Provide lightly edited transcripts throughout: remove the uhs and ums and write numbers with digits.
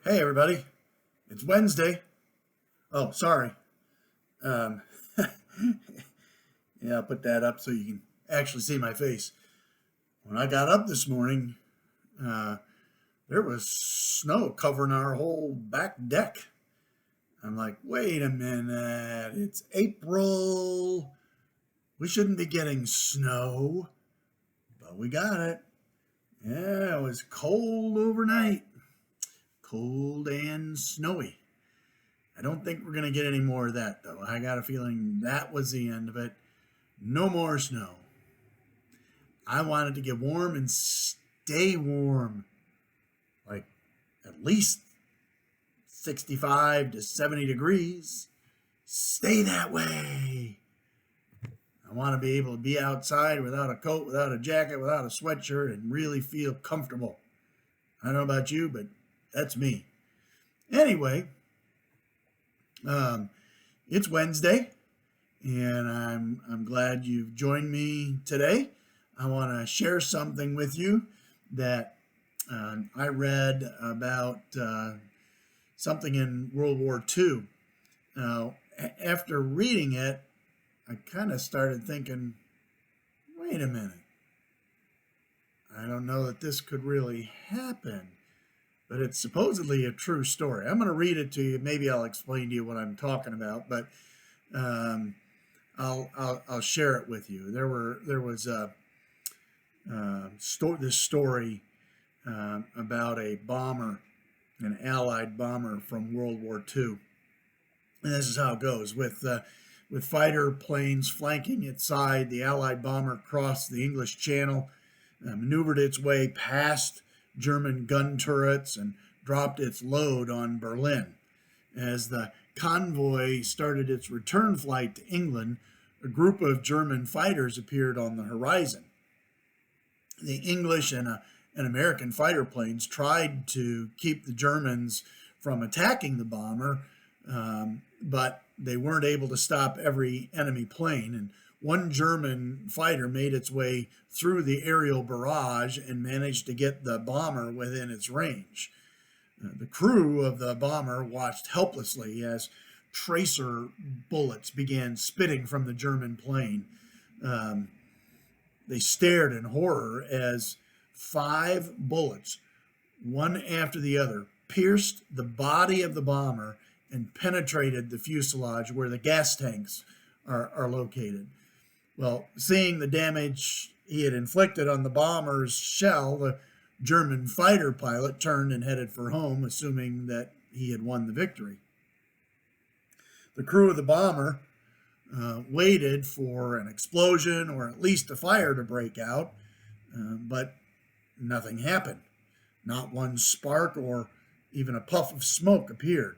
Hey everybody, it's Wednesday. Oh, sorry. Um, yeah, I'll put that up so you can actually see my face. When I got up this morning, uh, there was snow covering our whole back deck. I'm like, wait a minute, it's April. We shouldn't be getting snow, but we got it. Yeah, it was cold overnight, cold and snowy. I don't think we're going to get any more of that, though. I got a feeling that was the end of it. No more snow. I wanted to get warm and stay warm, like at least 65 to 70 degrees. Stay that way. I want to be able to be outside without a coat, without a jacket, without a sweatshirt, and really feel comfortable. I don't know about you, but that's me. Anyway, it's Wednesday, and I'm glad you've joined me today. I want to share something with you that I read about something in World War II. Now, after reading it, I kind of started thinking, wait a minute. I don't know that this could really happen, but it's supposedly a true story. I'm going to read it to you. Maybe I'll explain to you what I'm talking about, but I'll share it with you. There was this story about a bomber, an Allied bomber from World War II, and this is how it goes. With fighter planes flanking its side, the Allied bomber crossed the English Channel, maneuvered its way past German gun turrets, and dropped its load on Berlin. As the convoy started its return flight to England, a group of German fighters appeared on the horizon. The English and American fighter planes tried to keep the Germans from attacking the bomber, but they weren't able to stop every enemy plane. And one German fighter made its way through the aerial barrage and managed to get the bomber within its range. The crew of the bomber watched helplessly as tracer bullets began spitting from the German plane. They stared in horror as 5 bullets, one after the other, pierced the body of the bomber and penetrated the fuselage where the gas tanks are located. Well, seeing the damage he had inflicted on the bomber's shell, the German fighter pilot turned and headed for home, assuming that he had won the victory. The crew of the bomber waited for an explosion or at least a fire to break out, but nothing happened. Not one spark or even a puff of smoke appeared.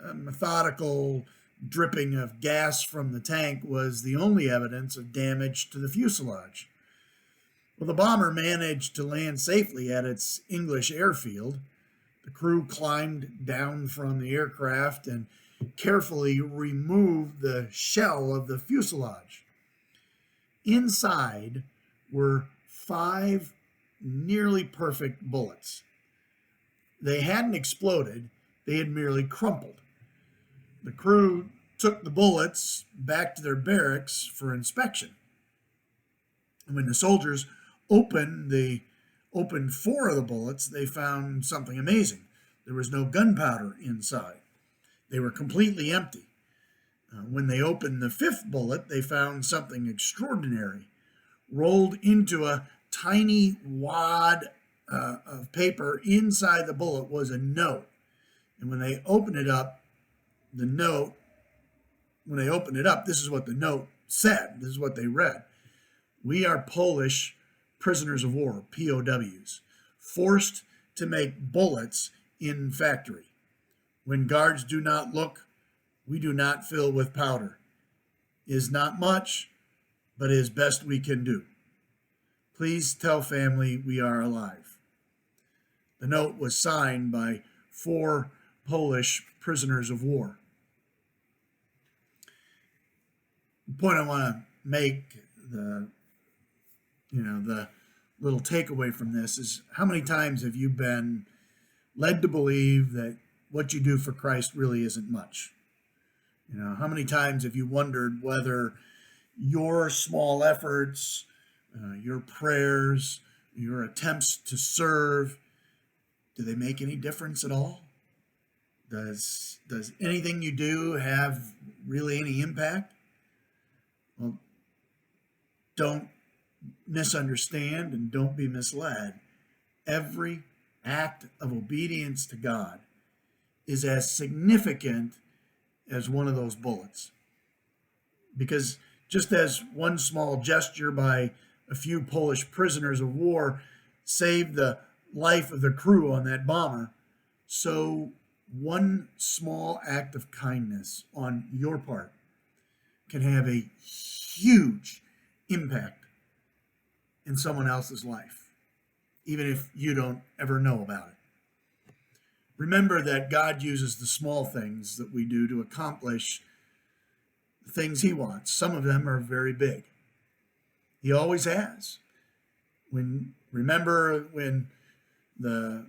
A methodical dripping of gas from the tank was the only evidence of damage to the fuselage. Well, the bomber managed to land safely at its English airfield. The crew climbed down from the aircraft and carefully removed the shell of the fuselage. Inside were 5 nearly perfect bullets. They hadn't exploded, they had merely crumpled. The crew took the bullets back to their barracks for inspection. And when the soldiers opened 4 of the bullets, they found something amazing. There was no gunpowder inside. They were completely empty. When they opened the 5th bullet, they found something extraordinary. Rolled into a tiny wad of paper inside the bullet was a note. And when they opened it up, this is what the note said. This is what they read. We are Polish prisoners of war, POWs, forced to make bullets in factory. When guards do not look, we do not fill with powder. Is not much, but is best we can do. Please tell family we are alive. The note was signed by 4 Polish prisoners of war. The point I want to make, the little takeaway from this is, how many times have you been led to believe that what you do for Christ really isn't much. How many times have you wondered whether your small efforts, your prayers, your attempts to serve, do they make any difference at all? Does anything you do have really any impact? Well, don't misunderstand and don't be misled. Every act of obedience to God is as significant as one of those bullets. Because just as one small gesture by a few Polish prisoners of war saved the life of the crew on that bomber, so one small act of kindness on your part can have a huge impact in someone else's life, even if you don't ever know about it. Remember that God uses the small things that we do to accomplish the things he wants. Some of them are very big. He always has. Remember when the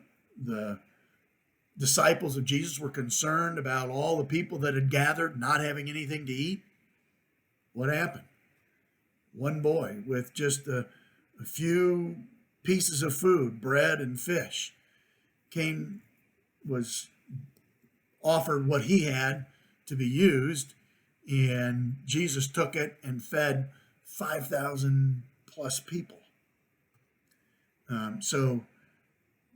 disciples of Jesus were concerned about all the people that had gathered not having anything to eat? What happened? One boy with just a few pieces of food, bread and fish, was offered what he had to be used, and Jesus took it and fed 5,000 plus people. So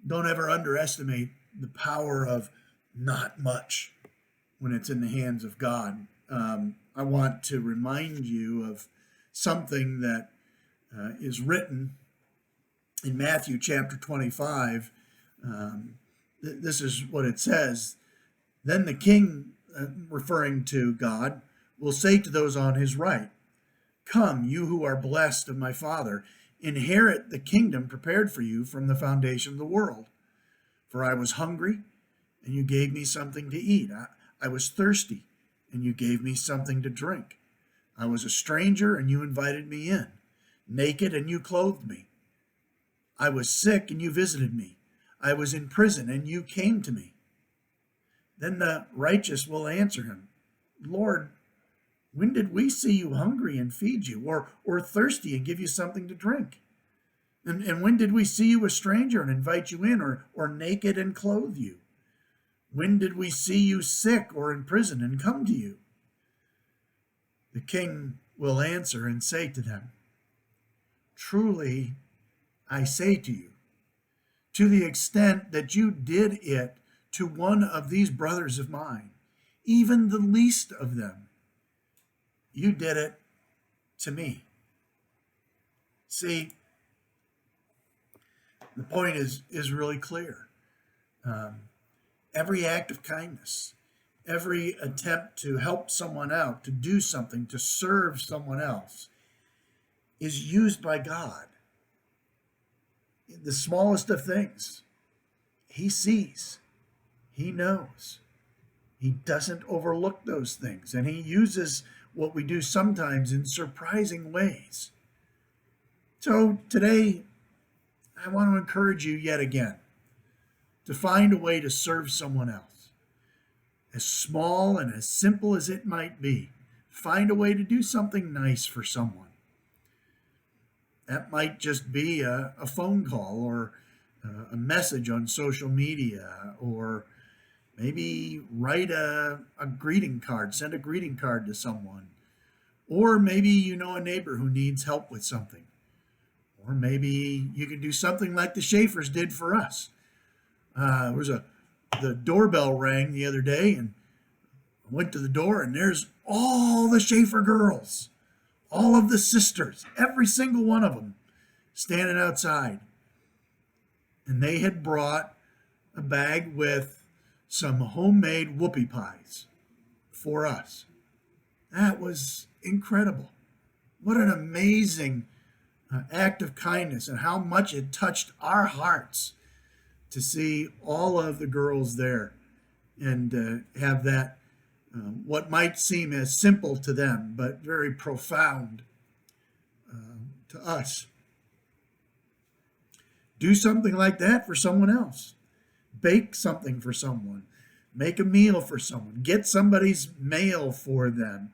don't ever underestimate the power of not much when it's in the hands of God. I want to remind you of something that is written in Matthew chapter 25. This is what it says. Then the king, referring to God, will say to those on his right, "Come, you who are blessed of my Father, inherit the kingdom prepared for you from the foundation of the world. For I was hungry, and you gave me something to eat. I was thirsty, and you gave me something to drink. I was a stranger, and you invited me in. Naked, and you clothed me. I was sick, and you visited me. I was in prison, and you came to me." Then the righteous will answer him, "Lord, when did we see you hungry and feed you, or thirsty and give you something to drink? And when did we see you a stranger and invite you in, or naked and clothe you? When did we see you sick or in prison and come to you?" The king will answer and say to them, "Truly, I say to you, to the extent that you did it to one of these brothers of mine, even the least of them, you did it to me." See, the point is really clear. Every act of kindness, every attempt to help someone out, to do something, to serve someone else, is used by God. The smallest of things, he sees, he knows. He doesn't overlook those things, and he uses what we do sometimes in surprising ways. So today, I want to encourage you yet again to find a way to serve someone else. As small and as simple as it might be, find a way to do something nice for someone. That might just be a phone call, or a message on social media, or maybe write a greeting card, send a greeting card to someone. Or maybe you know a neighbor who needs help with something. Or maybe you can do something like the Schaefers did for us. The doorbell rang the other day, and I went to the door, and there's all the Schaefer girls, all of the sisters, every single one of them standing outside. And they had brought a bag with some homemade whoopie pies for us. That was incredible. What an amazing act of kindness, and how much it touched our hearts to see all of the girls there and have that, what might seem as simple to them, but very profound to us. Do something like that for someone else. bake something for someone, make a meal for someone, get somebody's mail for them,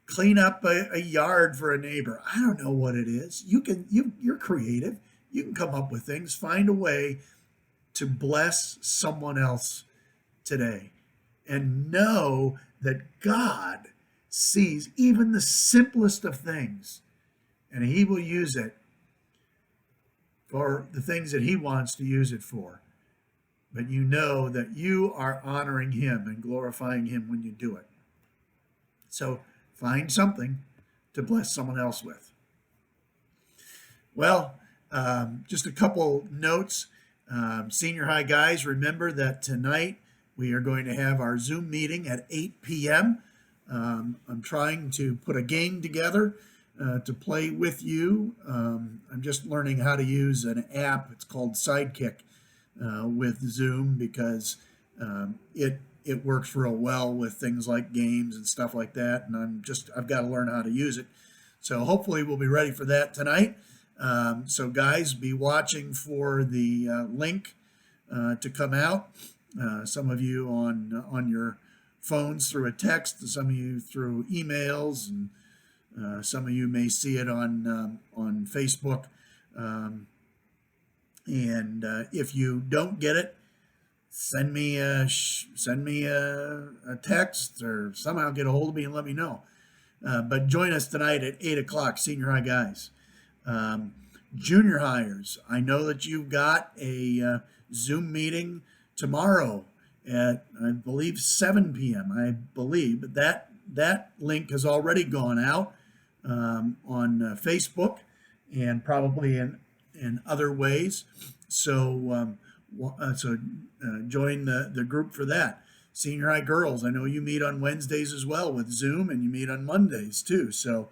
clean up a yard for a neighbor. I don't know what it is. You're creative. You can come up with things. Find a way to bless someone else today, and know that God sees even the simplest of things, and he will use it for the things that he wants to use it for. But you know that you are honoring him and glorifying him when you do it. So find something to bless someone else with. Well, just a couple notes. Senior high guys, remember that tonight we are going to have our Zoom meeting at 8 p.m. I'm trying to put a game together to play with you. I'm just learning how to use an app. It's called Sidekick with Zoom, because it works real well with things like games and stuff like that. And I've got to learn how to use it. So hopefully we'll be ready for that tonight. So guys, be watching for the link to come out. Some of you on your phones through a text, some of you through emails, and some of you may see it on Facebook. And if you don't get it, send me a text, or somehow get a hold of me and let me know. But join us tonight at 8 o'clock, Senior High guys. Junior hires, I know that you've got a Zoom meeting tomorrow at, I believe, 7 p.m. I believe, but that link has already gone out on Facebook and probably in other ways. So join the group for that. Senior high girls, I know you meet on Wednesdays as well with Zoom, and you meet on Mondays too. So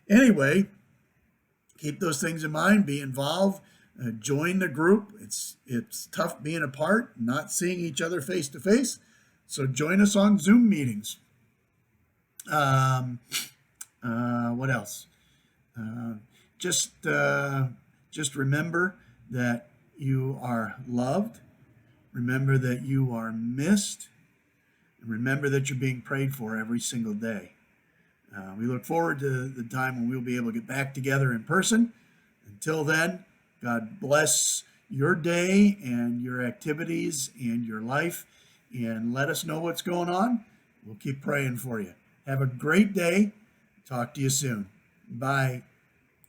anyway, keep those things in mind. Be involved. Join the group. It's tough being apart, not seeing each other face to face. So join us on Zoom meetings. What else? Just remember that you are loved. Remember that you are missed. And remember that you're being prayed for every single day. We look forward to the time when we'll be able to get back together in person. Until then, God bless your day and your activities and your life, and let us know what's going on. We'll keep praying for you. Have a great day. Talk to you soon. Bye.